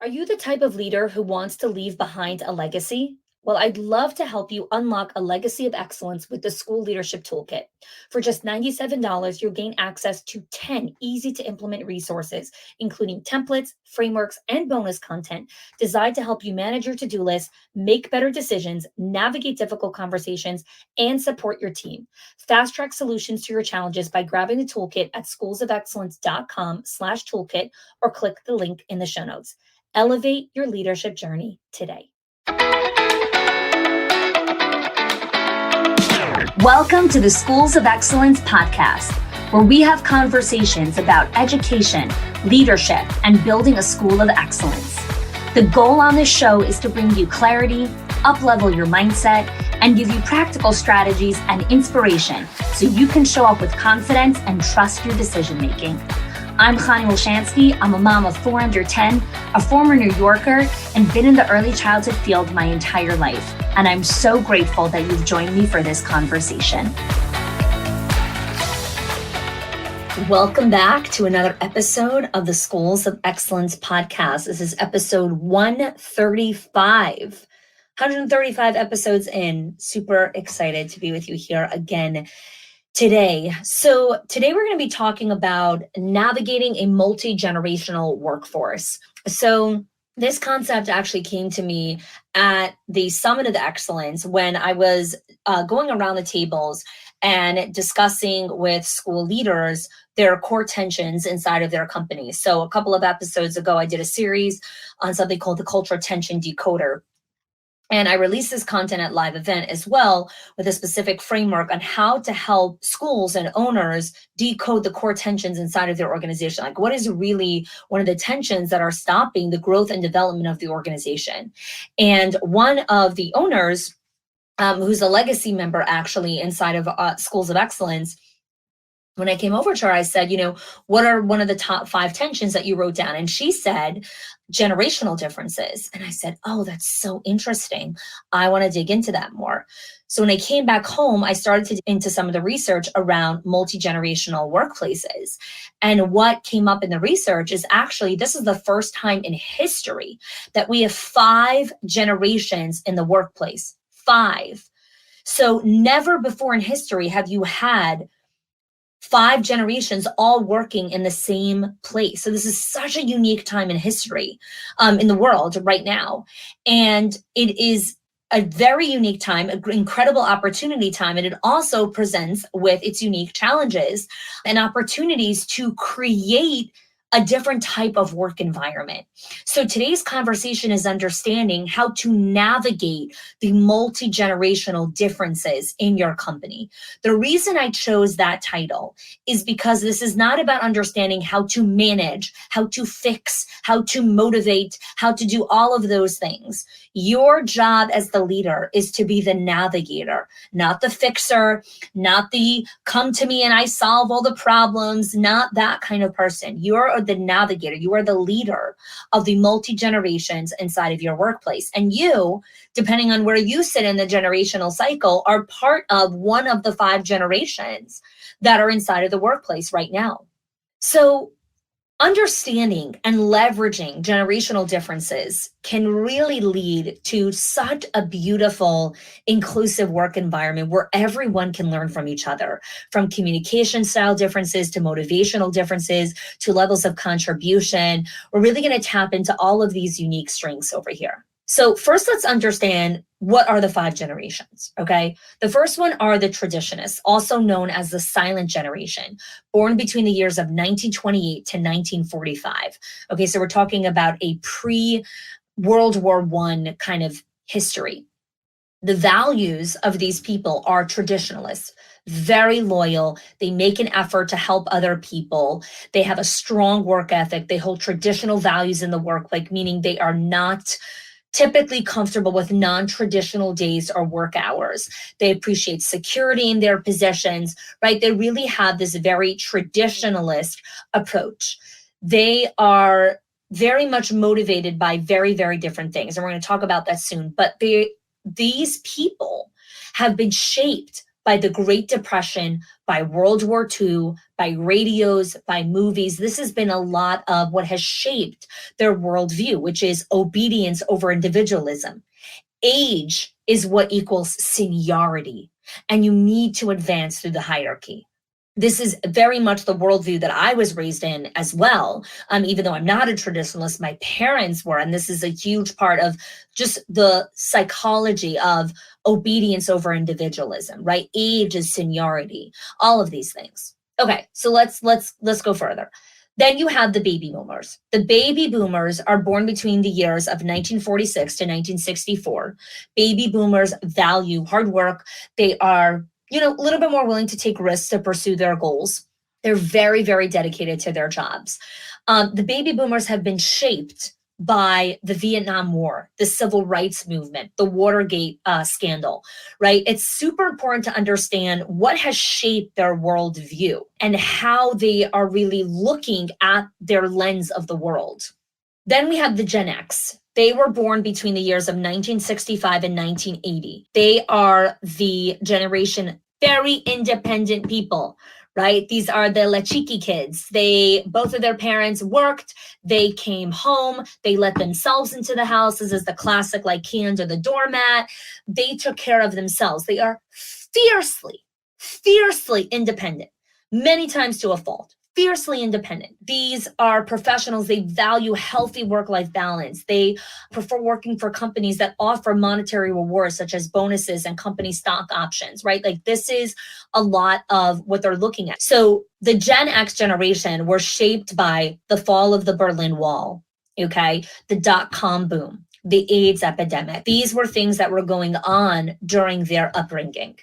Are you the type of leader who wants to leave behind a legacy? Well, I'd love to help you unlock a legacy of excellence with the School Leadership Toolkit. For just $97, you'll gain access to 10 easy to implement resources, including templates, frameworks, and bonus content designed to help you manage your to-do list, make better decisions, navigate difficult conversations, and support your team. Fast track solutions to your challenges by grabbing the toolkit at schoolsofexcellence.com/toolkit or click the link in the show notes. Elevate your leadership journey today. Welcome to the Schools of Excellence podcast, where we have conversations about education, leadership, and building a school of excellence. The goal on this show is to bring you clarity, up-level your mindset, and give you practical strategies and inspiration so you can show up with confidence and trust your decision-making. I'm Chani Wilshansky. I'm a mom of 4 under 10, a former New Yorker, and been in the early childhood field my entire life. And I'm so grateful that you've joined me for this conversation. Welcome back to another episode of the Schools of Excellence podcast. This is episode 135. 135 episodes in. Super excited to be with you here again today. So today we're going to be talking about navigating a multi-generational workforce. So this concept actually came to me at the Summit of Excellence when I was going around the tables and discussing with school leaders their core tensions inside of their companies. So a couple of episodes ago, I did a series on something called the Cultural Tension Decoder. And I released this content at live event as well with a specific framework on how to help schools and owners decode the core tensions inside of their organization. Like, what is really one of the tensions that are stopping the growth and development of the organization? And one of the owners, who's a legacy member actually inside of Schools of Excellence, when I came over to her, I said, what are one of the top 5 tensions that you wrote down? And she said, generational differences. And I said, oh, that's so interesting. I want to dig into that more. So when I came back home, I started to dig into some of the research around multi-generational workplaces. And what came up in the research is actually, this is the first time in history that we have 5 generations in the workplace. 5. So never before in history have you had 5 generations all working in the same place. So this is such a unique time in history in the world right now. And it is a very unique time, an incredible opportunity time. And it also presents with its unique challenges and opportunities to create a different type of work environment. So today's conversation is understanding how to navigate the multi-generational differences in your company. The reason I chose that title is because this is not about understanding how to manage, how to fix, how to motivate, how to do all of those things. Your job as the leader is to be the navigator, not the fixer, not the come to me and I solve all the problems, not that kind of person. You're the navigator. You are the leader of the multi-generations inside of your workplace. And you, depending on where you sit in the generational cycle, are part of one of the 5 generations that are inside of the workplace right now. So understanding and leveraging generational differences can really lead to such a beautiful, inclusive work environment where everyone can learn from each other, from communication style differences to motivational differences to levels of contribution. We're really going to tap into all of these unique strengths over here. So first, let's understand what are the 5 generations, okay? The first one are the traditionists, also known as the silent generation, born between the years of 1928 to 1945. Okay, so we're talking about a pre-World War I kind of history. The values of these people are traditionalists, very loyal. They make an effort to help other people. They have a strong work ethic. They hold traditional values in the work, like meaning they are not typically comfortable with non-traditional days or work hours. They appreciate security in their positions, right? They really have this very traditionalist approach. They are very much motivated by very, very different things. And we're going to talk about that soon. But these people have been shaped by the Great Depression, by World War II, by radios, by movies. This has been a lot of what has shaped their worldview, which is obedience over individualism. Age is what equals seniority, and you need to advance through the hierarchy. This is very much the worldview that I was raised in as well. Even though I'm not a traditionalist, my parents were, and this is a huge part of just the psychology of obedience over individualism, right? Age is seniority, all of these things. Okay, so let's go further. Then you have the baby boomers. The baby boomers are born between the years of 1946 to 1964. Baby boomers value hard work. They are a little bit more willing to take risks to pursue their goals. They're very, very dedicated to their jobs. The baby boomers have been shaped by the Vietnam War, the civil rights movement, the Watergate scandal, right? It's super important to understand what has shaped their worldview and how they are really looking at their lens of the world. Then we have the Gen X. They were born between the years of 1965 and 1980. They are the generation, very independent people, right? These are the La Chiqui kids. Both of their parents worked. They came home. They let themselves into the house. This is the classic, like, key under the doormat. They took care of themselves. They are fiercely, fiercely independent, many times to a fault. Fiercely independent. These are professionals. They value healthy work-life balance. They prefer working for companies that offer monetary rewards, such as bonuses and company stock options, right? Like, this is a lot of what they're looking at. So the Gen X generation were shaped by the fall of the Berlin Wall, okay? The dot-com boom, the AIDS epidemic. These were things that were going on during their upbringing.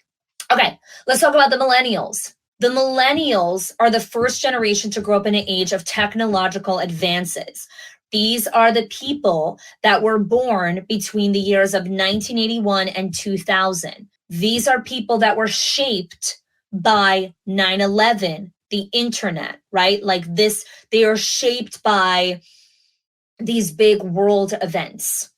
Okay, let's talk about the millennials. The millennials are the first generation to grow up in an age of technological advances. These are the people that were born between the years of 1981 and 2000. These are people that were shaped by 9/11, the internet, right? Like this, they are shaped by these big world events.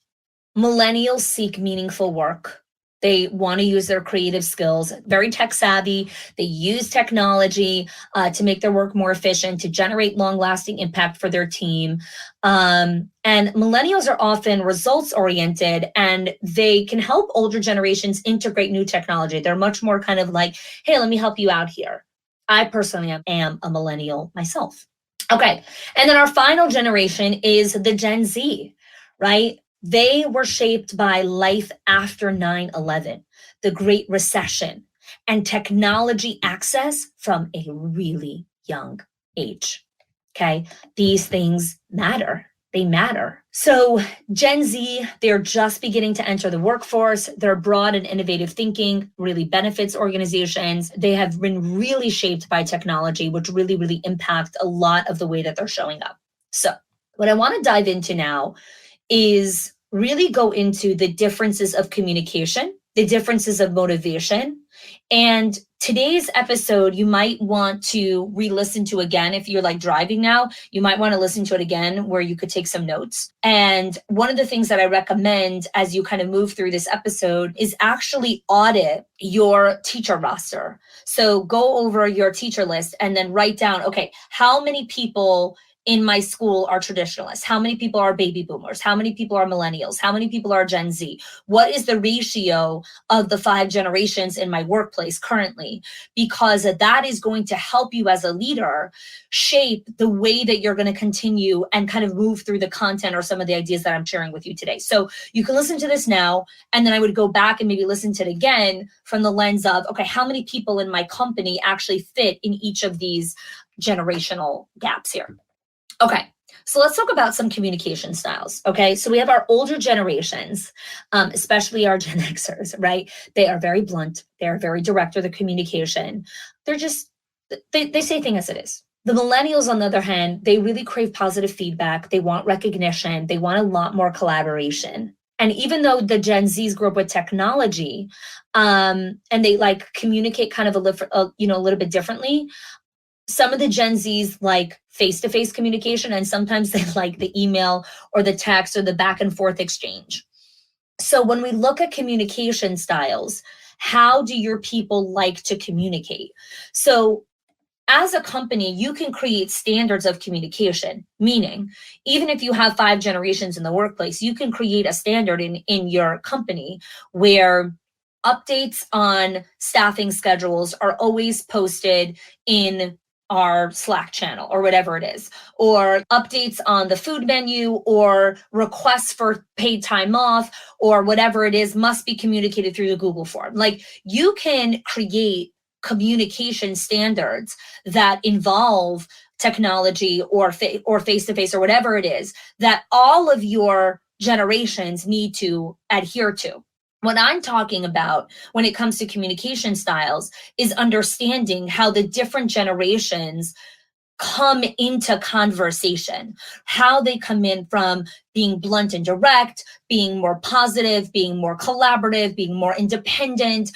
Millennials seek meaningful work. They want to use their creative skills, very tech savvy. They use technology to make their work more efficient, to generate long-lasting impact for their team. And millennials are often results oriented, and they can help older generations integrate new technology. They're much more kind of like, hey, let me help you out here. I personally am a millennial myself. Okay. And then our final generation is the Gen Z, right? They were shaped by life after 9/11, the Great Recession, and technology access from a really young age. Okay, these things matter. They matter. So Gen Z, they're just beginning to enter the workforce. Their broad and innovative thinking really benefits organizations. They have been really shaped by technology, which really, really impact a lot of the way that they're showing up. So what I want to dive into now is really go into the differences of communication, the differences of motivation. And today's episode, you might want to re-listen to again. If you're like driving now, you might want to listen to it again where you could take some notes. And one of the things that I recommend as you kind of move through this episode is actually audit your teacher roster. So go over your teacher list and then write down, okay, how many people in my school are traditionalists? How many people are baby boomers? How many people are millennials? How many people are Gen Z? What is the ratio of the 5 generations in my workplace currently? Because that is going to help you as a leader shape the way that you're going to continue and kind of move through the content or some of the ideas that I'm sharing with you today. So you can listen to this now, and then I would go back and maybe listen to it again from the lens of, okay, how many people in my company actually fit in each of these generational gaps here? Okay, so let's talk about some communication styles, okay? So we have our older generations, especially our Gen Xers, right? They are very blunt. They are very direct with the communication. They're just, they say things as it is. The millennials, on the other hand, they really crave positive feedback. They want recognition. They want a lot more collaboration. And even though the Gen Zs grew up with technology, and they like communicate kind of a little bit differently, some of the Gen Zs like face-to-face communication, and sometimes they like the email or the text or the back and forth exchange. So when we look at communication styles, How do your people like to communicate? So as a company, you can create standards of communication, meaning even if you have 5 generations in the workplace, you can create a standard in your company where updates on staffing schedules are always posted in our Slack channel or whatever it is, or updates on the food menu or requests for paid time off or whatever it is must be communicated through the Google form. Like, you can create communication standards that involve technology or face-to-face or whatever it is that all of your generations need to adhere to. What I'm talking about when it comes to communication styles is understanding how the different generations come into conversation, how they come in from being blunt and direct, being more positive, being more collaborative, being more independent,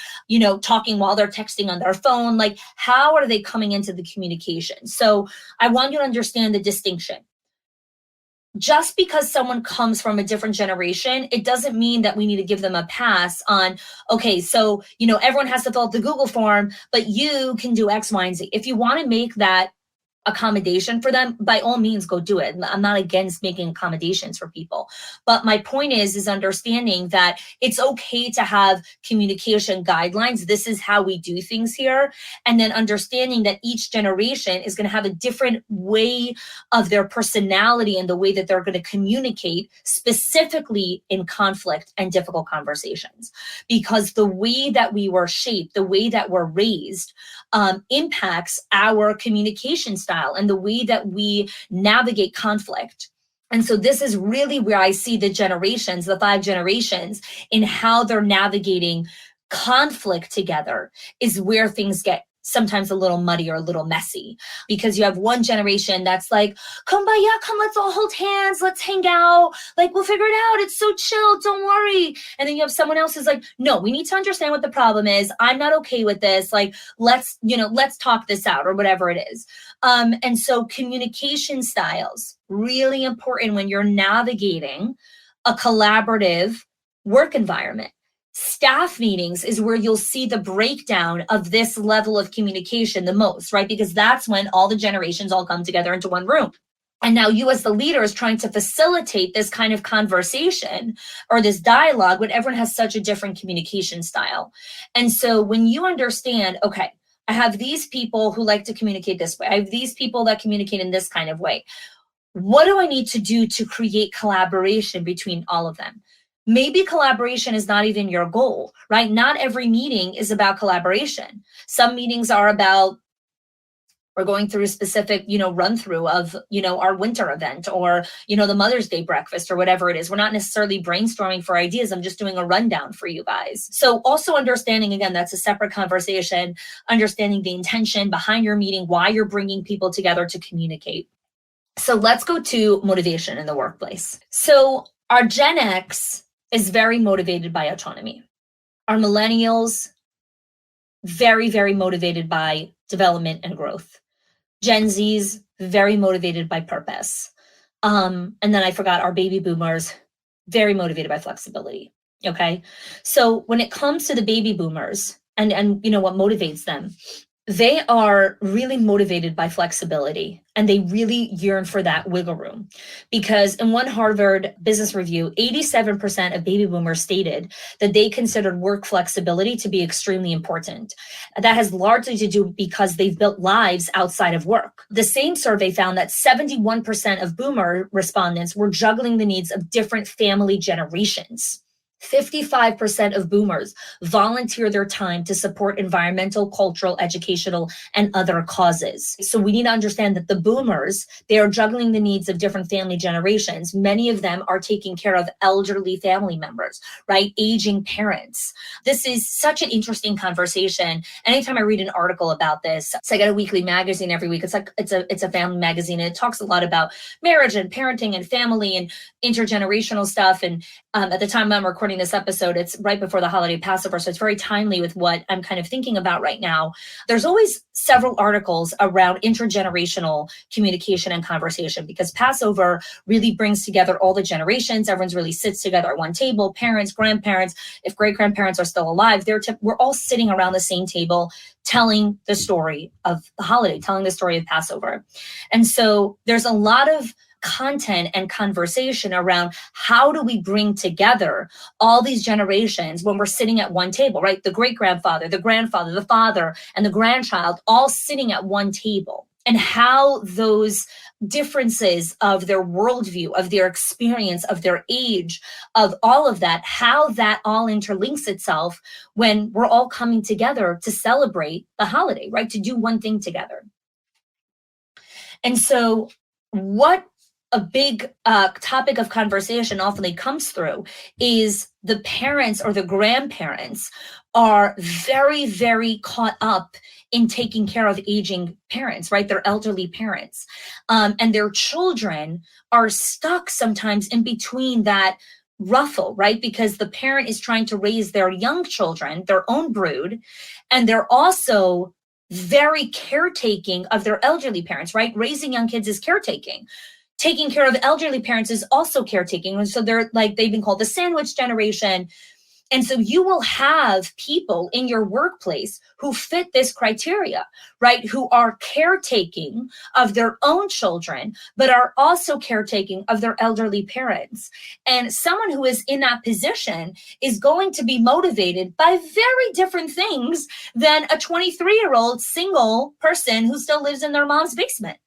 talking while they're texting on their phone. Like, how are they coming into the communication? So I want you to understand the distinction. Just because someone comes from a different generation, it doesn't mean that we need to give them a pass on, okay, so, everyone has to fill out the Google form, but you can do X, Y, and Z. If you want to make that accommodation for them, by all means go do it. I'm not against making accommodations for people, but my point is understanding that it's okay to have communication guidelines. This is how we do things here, and then understanding that each generation is going to have a different way of their personality and the way that they're going to communicate, specifically in conflict and difficult conversations, because the way that we were shaped, the way that we're raised, impacts our communication style and the way that we navigate conflict. And so this is really where I see the generations, the 5 generations, in how they're navigating conflict together, is where things get sometimes a little muddy or a little messy, because you have one generation that's like, kumbaya, come, let's all hold hands, let's hang out, like, we'll figure it out, it's so chill, don't worry. And then you have someone else who's like, no, we need to understand what the problem is, I'm not okay with this, like, let's talk this out, or whatever it is. And so communication styles, really important when you're navigating a collaborative work environment. Staff meetings is where you'll see the breakdown of this level of communication the most, right? Because that's when all the generations all come together into one room. And now you as the leader is trying to facilitate this kind of conversation or this dialogue when everyone has such a different communication style. And so when you understand, okay, I have these people who like to communicate this way, I have these people that communicate in this kind of way, what do I need to do to create collaboration between all of them? Maybe collaboration is not even your goal, right? Not every meeting is about collaboration. Some meetings are about, we're going through a specific, run through of, our winter event, or, the Mother's Day breakfast, or whatever it is. We're not necessarily brainstorming for ideas. I'm just doing a rundown for you guys. So also understanding, again, that's a separate conversation, understanding the intention behind your meeting, why you're bringing people together to communicate. So let's go to motivation in the workplace. So our Gen X is very motivated by autonomy. Our millennials, very, very motivated by development and growth. Gen Z's, very motivated by purpose. And then I forgot our baby boomers, very motivated by flexibility. Okay. So when it comes to the baby boomers and what motivates them, they are really motivated by flexibility, and they really yearn for that wiggle room, because in one Harvard Business Review, 87% of baby boomers stated that they considered work flexibility to be extremely important. That has largely to do because they've built lives outside of work. The same survey found that 71% of boomer respondents were juggling the needs of different family generations. 55% of boomers volunteer their time to support environmental, cultural, educational, and other causes. So we need to understand that the boomers, they are juggling the needs of different family generations. Many of them are taking care of elderly family members, right? Aging parents. This is such an interesting conversation. Anytime I read an article about this, so I get a weekly magazine every week. It's like it's a family magazine, and it talks a lot about marriage and parenting and family and intergenerational stuff. And at the time I'm recording recording this episode, it's right before the holiday Passover, so it's very timely with what I'm kind of thinking about right now. There's always several articles around intergenerational communication and conversation, because Passover really brings together all the generations. Everyone's really sits together at one table, parents, grandparents, if great-grandparents are still alive, we're all sitting around the same table telling the story of the holiday, telling the story of Passover. And so there's a lot of content and conversation around how do we bring together all these generations when we're sitting at one table, right? The great-grandfather, the grandfather, the father, and the grandchild all sitting at one table, and how those differences of their worldview, of their experience, of their age, of all of that, how that all interlinks itself when we're all coming together to celebrate the holiday, right? To do one thing together. And so what a big topic of conversation often comes through is the parents or the grandparents are very, very caught up in taking care of aging parents, right? Their elderly parents. And their children are stuck sometimes in between that ruffle, right? Because the parent is trying to raise their young children, their own brood, and they're also very caretaking of their elderly parents, right? Raising young kids is caretaking. Taking care of elderly parents is also caretaking. And so they've been called the sandwich generation. And so you will have people in your workplace who fit this criteria, right? Who are caretaking of their own children, but are also caretaking of their elderly parents. And someone who is in that position is going to be motivated by very different things than a 23-year-old single person who still lives in their mom's basement.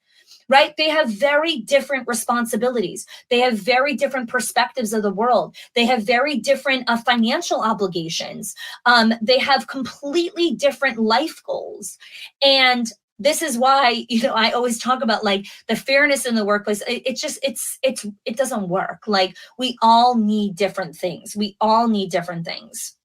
Right? They have very different responsibilities. They have very different perspectives of the world. They have very different financial obligations. They have completely different life goals. And this is why, I always talk about like the fairness in the workplace. It doesn't work. Like we all need different things. We all need different things.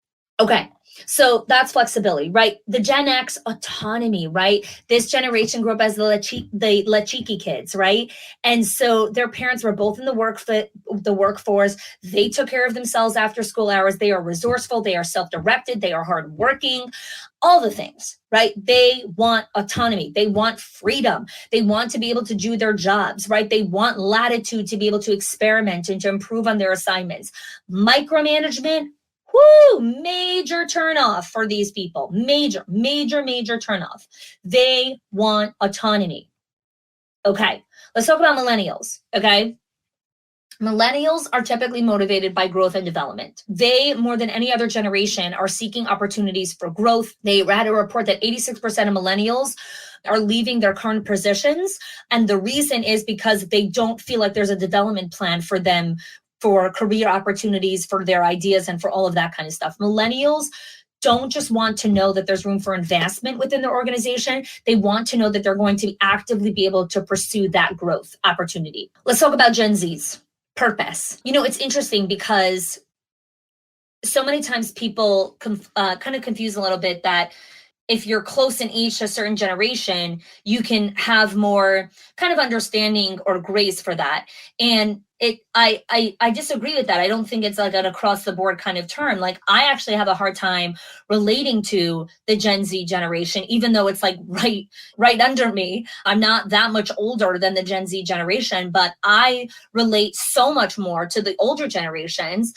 Okay. So that's flexibility, right? The Gen X autonomy, right? This generation grew up as the Lechiki kids, right? And so their parents were both in the workforce. They took care of themselves after school hours. They are resourceful. They are self-directed. They are hardworking. All the things, right? They want autonomy. They want freedom. They want to be able to do their jobs, right? They want latitude to be able to experiment and to improve on their assignments. Micromanagement, major turnoff for these people. Major turnoff. They want autonomy. Okay, let's talk about millennials, okay? Millennials are typically motivated by growth and development. They, more than any other generation, are seeking opportunities for growth. They had a report that 86% of millennials are leaving their current positions. And the reason is because they don't feel like there's a development plan for them, for career opportunities, for their ideas, and for all of that kind of stuff. Millennials don't just want to know that there's room for investment within their organization. They want to know that they're going to actively be able to pursue that growth opportunity. Let's talk about Gen Z's purpose. It's interesting because so many times people kind of confuse a little bit that if you're close in age to a certain generation, you can have more kind of understanding or grace for that. And I disagree with that. I don't think it's like an across the board kind of term. Like I actually have a hard time relating to the Gen Z generation, even though it's like right under me. I'm not that much older than the Gen Z generation, but I relate so much more to the older generations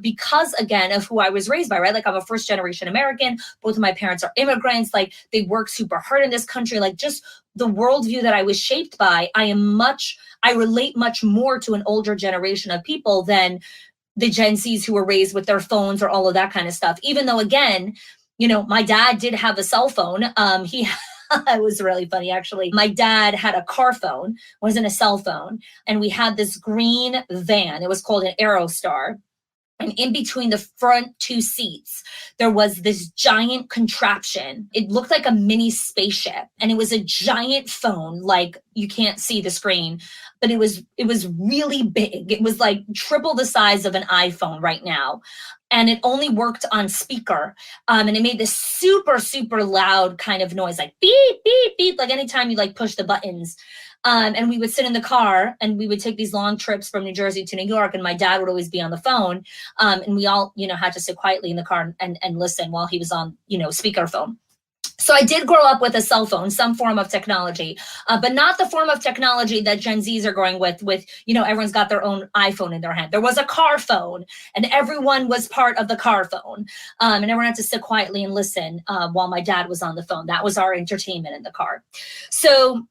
because again of who I was raised by, right? Like I'm a first generation American. Both of my parents are immigrants. Like they work super hard in this country. Like just the worldview that I was shaped by, I relate much more to an older generation of people than the Gen Zs who were raised with their phones or all of that kind of stuff. Even though, again, my dad did have a cell phone. It was really funny, actually. My dad had a car phone, wasn't a cell phone. And we had this green van. It was called an Aerostar. And in between the front two seats, there was this giant contraption. It looked like a mini spaceship, and it was a giant phone. Like you can't see the screen, but it was really big. It was like triple the size of an iPhone right now. And it only worked on speaker. And it made this super, super loud kind of noise, like beep, beep, beep. Like anytime you like push the buttons. And we would sit in the car and we would take these long trips from New Jersey to New York. And my dad would always be on the phone. And we all, had to sit quietly in the car and listen while he was on, speakerphone. So I did grow up with a cell phone, some form of technology, but not the form of technology that Gen Zs are going with, everyone's got their own iPhone in their hand. There was a car phone and everyone was part of the car phone. And everyone had to sit quietly and listen while my dad was on the phone. That was our entertainment in the car. So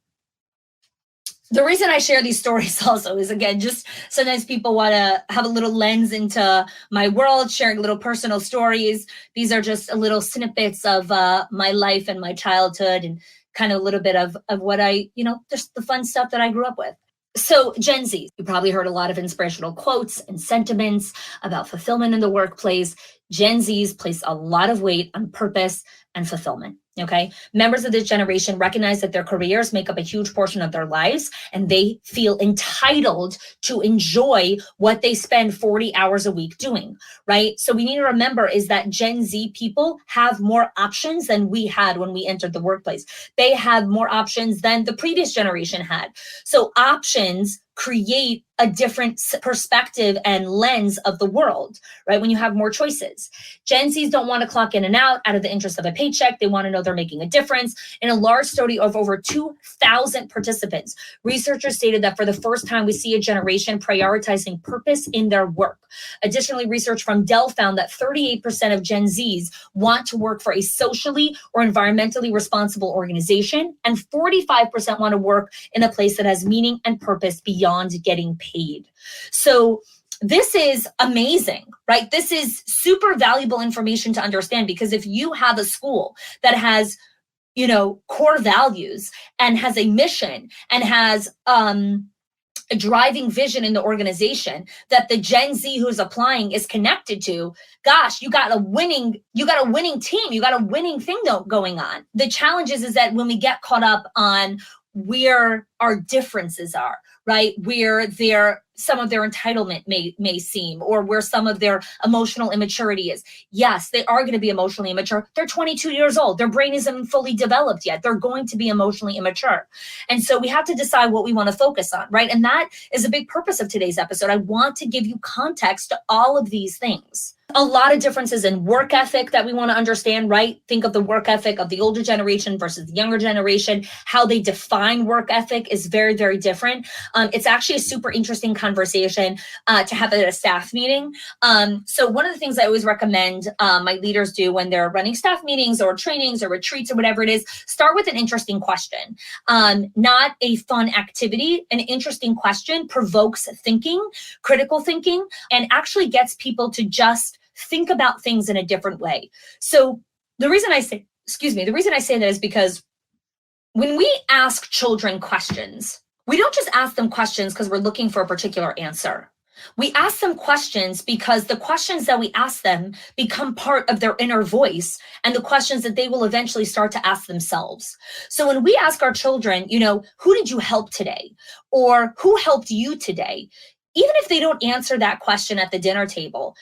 the reason I share these stories also is, again, just sometimes people want to have a little lens into my world, sharing little personal stories. These are just a little snippets of my life and my childhood and kind of a little bit of what just the fun stuff that I grew up with. So Gen Z, you probably heard a lot of inspirational quotes and sentiments about fulfillment in the workplace. Gen Zs place a lot of weight on purpose and fulfillment. Okay. Members of this generation recognize that their careers make up a huge portion of their lives, and they feel entitled to enjoy what they spend 40 hours a week doing. Right. So we need to remember is that Gen Z people have more options than we had when we entered the workplace. They have more options than the previous generation had. So options create a different perspective and lens of the world, right? When you have more choices. Gen Zs don't want to clock in and out of the interest of a paycheck. They want to know they're making a difference. In a large study of over 2,000 participants, researchers stated that for the first time, we see a generation prioritizing purpose in their work. Additionally, research from Dell found that 38% of Gen Zs want to work for a socially or environmentally responsible organization, and 45% want to work in a place that has meaning and purpose beyond getting paid. So this is amazing, right? This is super valuable information to understand, because if you have a school that has, core values and has a mission and has a driving vision in the organization that the Gen Z who's applying is connected to, gosh, you got a winning team, you got a winning thing going on. The challenge is that when we get caught up on where our differences are, right? Where some of their entitlement may seem, or where some of their emotional immaturity is. Yes, they are going to be emotionally immature. They're 22 years old. Their brain isn't fully developed yet. They're going to be emotionally immature. And so we have to decide what we want to focus on, right? And that is a big purpose of today's episode. I want to give you context to all of these things. A lot of differences in work ethic that we want to understand, right? Think of the work ethic of the older generation versus the younger generation. How they define work ethic is very, very different. It's actually a super interesting conversation to have at a staff meeting. So one of the things I always recommend my leaders do when they're running staff meetings or trainings or retreats or whatever it is, start with an interesting question. Not a fun activity. An interesting question provokes thinking, critical thinking, and actually gets people to just think about things in a different way. So the reason I say that is because when we ask children questions, we don't just ask them questions because we're looking for a particular answer. We ask them questions because the questions that we ask them become part of their inner voice and the questions that they will eventually start to ask themselves. So when we ask our children, who did you help today? Or who helped you today? Even if they don't answer that question at the dinner table,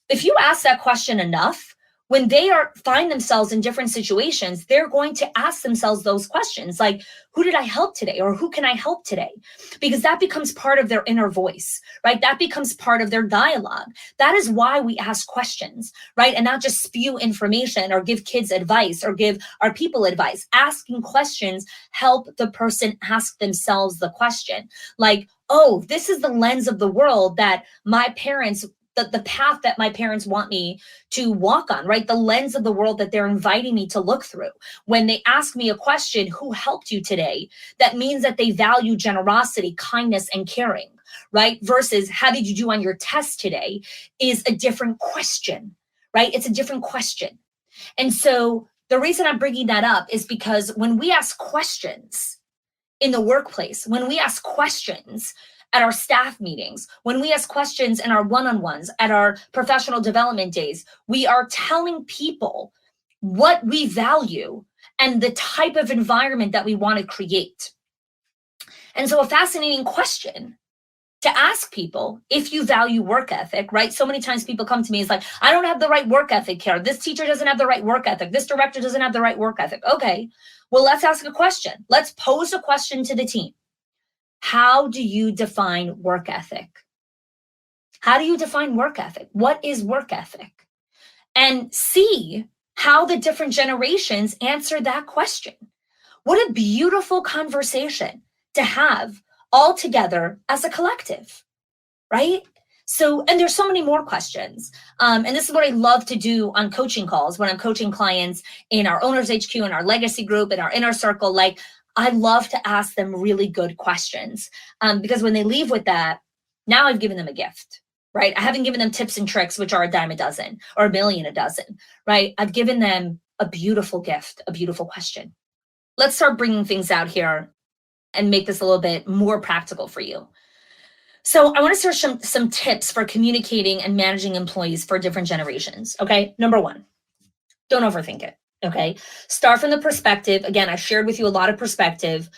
if you ask that question enough, when they find themselves in different situations, they're going to ask themselves those questions like, who did I help today? Or who can I help today? Because that becomes part of their inner voice, right? That becomes part of their dialogue. That is why we ask questions, right? And not just spew information or give kids advice or give our people advice. Asking questions help the person ask themselves the question. Like, oh, this is the lens of the world that my parents the path that my parents want me to walk on, right? The lens of the world that they're inviting me to look through. When they ask me a question, who helped you today? That means that they value generosity, kindness, and caring, right? Versus how did you do on your test today is a different question, right? It's a different question. And so the reason I'm bringing that up is because when we ask questions in the workplace, when we ask questions at our staff meetings, when we ask questions in our one-on-ones, at our professional development days, we are telling people what we value and the type of environment that we want to create. And so a fascinating question to ask people, if you value work ethic, right? So many times people come to me, it's like, I don't have the right work ethic here. This teacher doesn't have the right work ethic. This director doesn't have the right work ethic. Okay, well, let's ask a question. Let's pose a question to the team. How do you define work ethic? How do you define work ethic? What is work ethic? And see how the different generations answer that question. What a beautiful conversation to have all together as a collective, right? So, and there's so many more questions. And this is what I love to do on coaching calls when I'm coaching clients in our Owners HQ, in our legacy group, in our inner circle. Like, I love to ask them really good questions because when they leave with that, now I've given them a gift, right? I haven't given them tips and tricks, which are a dime a dozen or a million a dozen, right? I've given them a beautiful gift, a beautiful question. Let's start bringing things out here and make this a little bit more practical for you. So I want to share some tips for communicating and managing employees for different generations. Okay. Number one, don't overthink it. Okay. Start from the perspective. Again, I shared with you a lot of perspective,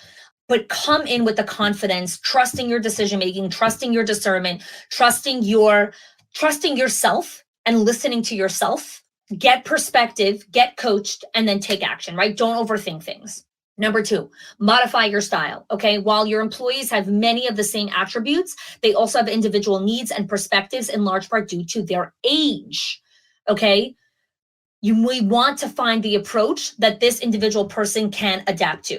but come in with the confidence, trusting your decision-making, trusting your discernment, trusting yourself and listening to yourself. Get perspective, get coached, and then take action, right? Don't overthink things. Number two, modify your style, okay? While your employees have many of the same attributes, they also have individual needs and perspectives in large part due to their age, okay? We want to find the approach that this individual person can adapt to,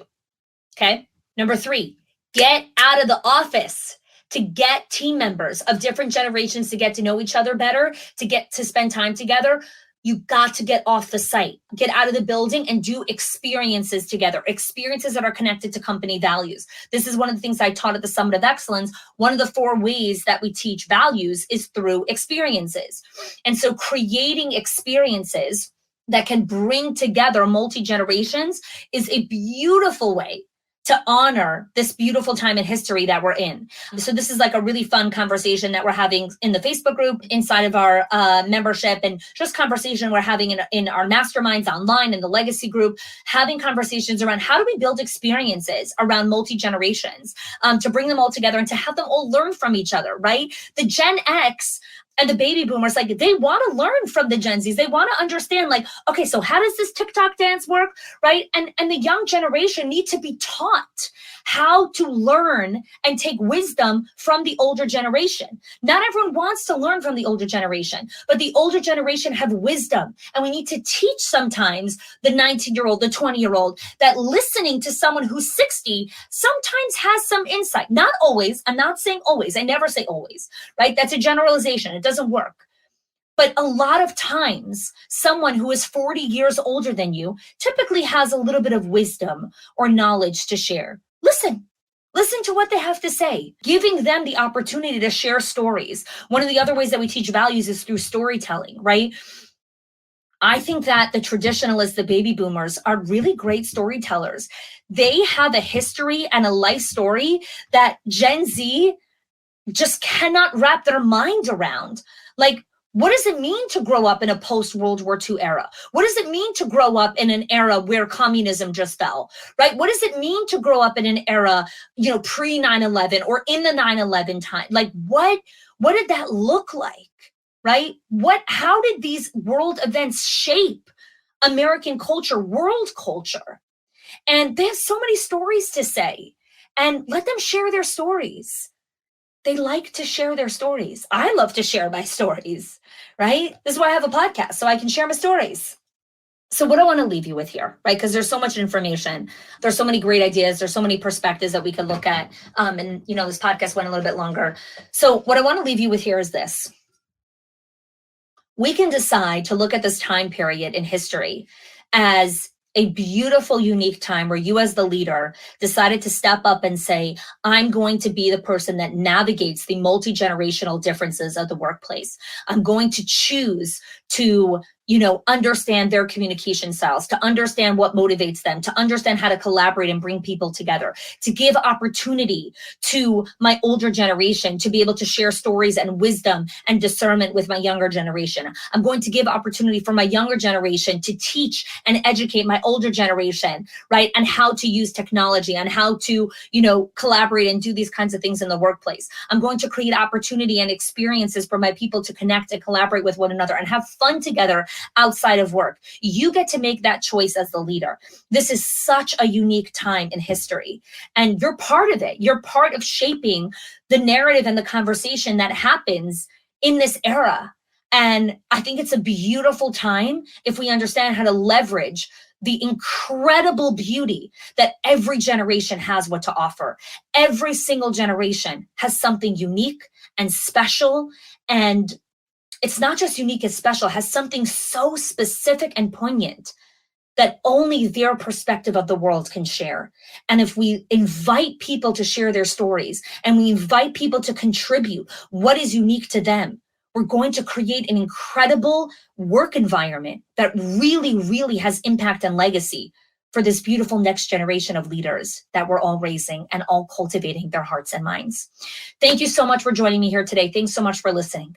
okay? Number three, get out of the office to get team members of different generations to get to know each other better, to get to spend time together. You got to get off the site, get out of the building and do experiences together, experiences that are connected to company values. This is one of the things I taught at the Summit of Excellence. One of the 4 ways that we teach values is through experiences. And so creating experiences that can bring together multi-generations is a beautiful way to honor this beautiful time in history that we're in. So this is like a really fun conversation that we're having in the Facebook group inside of our membership, and just conversation we're having in our masterminds online in the legacy group, having conversations around how do we build experiences around multi-generations to bring them all together and to have them all learn from each other, right? The Gen X and the baby boomers, like, they want to learn from the Gen Zs. They want to understand, like, okay, so how does this TikTok dance work, right? And the young generation need to be taught how to learn and take wisdom from the older generation. Not everyone wants to learn from the older generation, but the older generation have wisdom. And we need to teach sometimes the 19-year-old, the 20-year-old, that listening to someone who's 60 sometimes has some insight. Not always. I'm not saying always. I never say always, right? That's a generalization. It doesn't work. But a lot of times, someone who is 40 years older than you typically has a little bit of wisdom or knowledge to share. Listen to what they have to say, giving them the opportunity to share stories. One of the other ways that we teach values is through storytelling, right? I think that the traditionalists, the baby boomers, are really great storytellers. They have a history and a life story that Gen Z just cannot wrap their mind around. Like, what does it mean to grow up in a post-World War II era? What does it mean to grow up in an era where communism just fell, right? What does it mean to grow up in an era, pre 9/11 or in the 9/11 time? Like, what did that look like, right? How did these world events shape American culture, world culture? And they have so many stories to say, and let them share their stories. They like to share their stories. I love to share my stories, right? This is why I have a podcast, so I can share my stories. So what I want to leave you with here, right? Because there's so much information. There's so many great ideas. There's so many perspectives that we could look at. And this podcast went a little bit longer. So what I want to leave you with here is this. We can decide to look at this time period in history as a beautiful, unique time where you as the leader decided to step up and say, I'm going to be the person that navigates the multi-generational differences of the workplace. I'm going to choose to understand their communication styles, to understand what motivates them, to understand how to collaborate and bring people together, to give opportunity to my older generation to be able to share stories and wisdom and discernment with my younger generation. I'm going to give opportunity for my younger generation to teach and educate my older generation, right? And how to use technology and how to, collaborate and do these kinds of things in the workplace. I'm going to create opportunity and experiences for my people to connect and collaborate with one another and have fun together outside of work. You get to make that choice as the leader. This is such a unique time in history, and you're part of it. You're part of shaping the narrative and the conversation that happens in this era. And I think it's a beautiful time if we understand how to leverage the incredible beauty that every generation has what to offer. Every single generation has something unique and special. And it's not just unique and special, it has something so specific and poignant that only their perspective of the world can share. And if we invite people to share their stories and we invite people to contribute what is unique to them, we're going to create an incredible work environment that really, really has impact and legacy for this beautiful next generation of leaders that we're all raising and all cultivating their hearts and minds. Thank you so much for joining me here today. Thanks so much for listening.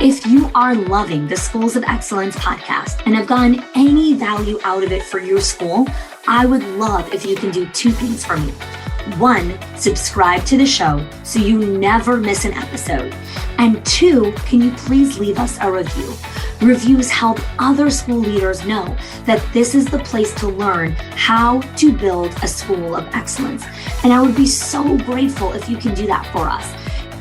If you are loving the Schools of Excellence podcast and have gotten any value out of it for your school, I would love if you can do two things for me. One, subscribe to the show so you never miss an episode. And two, can you please leave us a review? Reviews help other school leaders know that this is the place to learn how to build a school of excellence. And I would be so grateful if you can do that for us.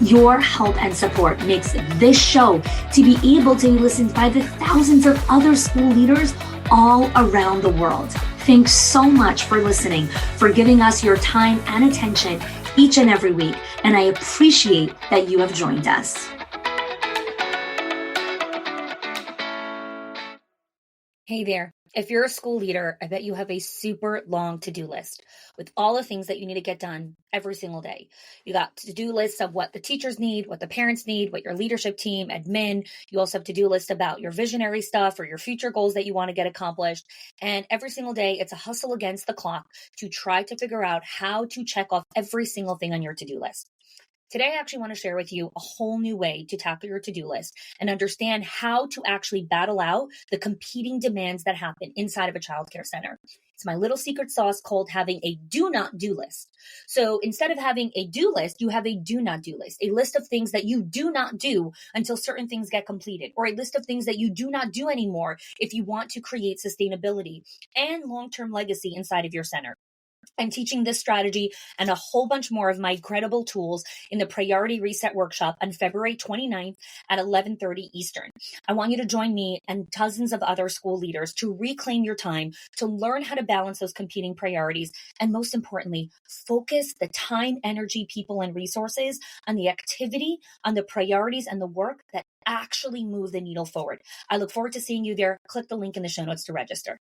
Your help and support makes this show to be able to be listened by the thousands of other school leaders all around the world. Thanks so much for listening, for giving us your time and attention each and every week, and I appreciate that you have joined us. Hey there. If you're a school leader, I bet you have a super long to-do list with all the things that you need to get done every single day. You got to-do lists of what the teachers need, what the parents need, what your leadership team, admin. You also have to-do lists about your visionary stuff or your future goals that you want to get accomplished. And every single day, it's a hustle against the clock to try to figure out how to check off every single thing on your to-do list. Today, I actually want to share with you a whole new way to tackle your to-do list and understand how to actually battle out the competing demands that happen inside of a childcare center. It's my little secret sauce called having a do not do list. So instead of having a do list, you have a do not do list, a list of things that you do not do until certain things get completed, or a list of things that you do not do anymore if you want to create sustainability and long-term legacy inside of your center. I'm teaching this strategy and a whole bunch more of my incredible tools in the Priority Reset Workshop on February 29th at 11:30 Eastern. I want you to join me and dozens of other school leaders to reclaim your time, to learn how to balance those competing priorities, and most importantly, focus the time, energy, people, and resources on the activity, on the priorities, and the work that actually move the needle forward. I look forward to seeing you there. Click the link in the show notes to register.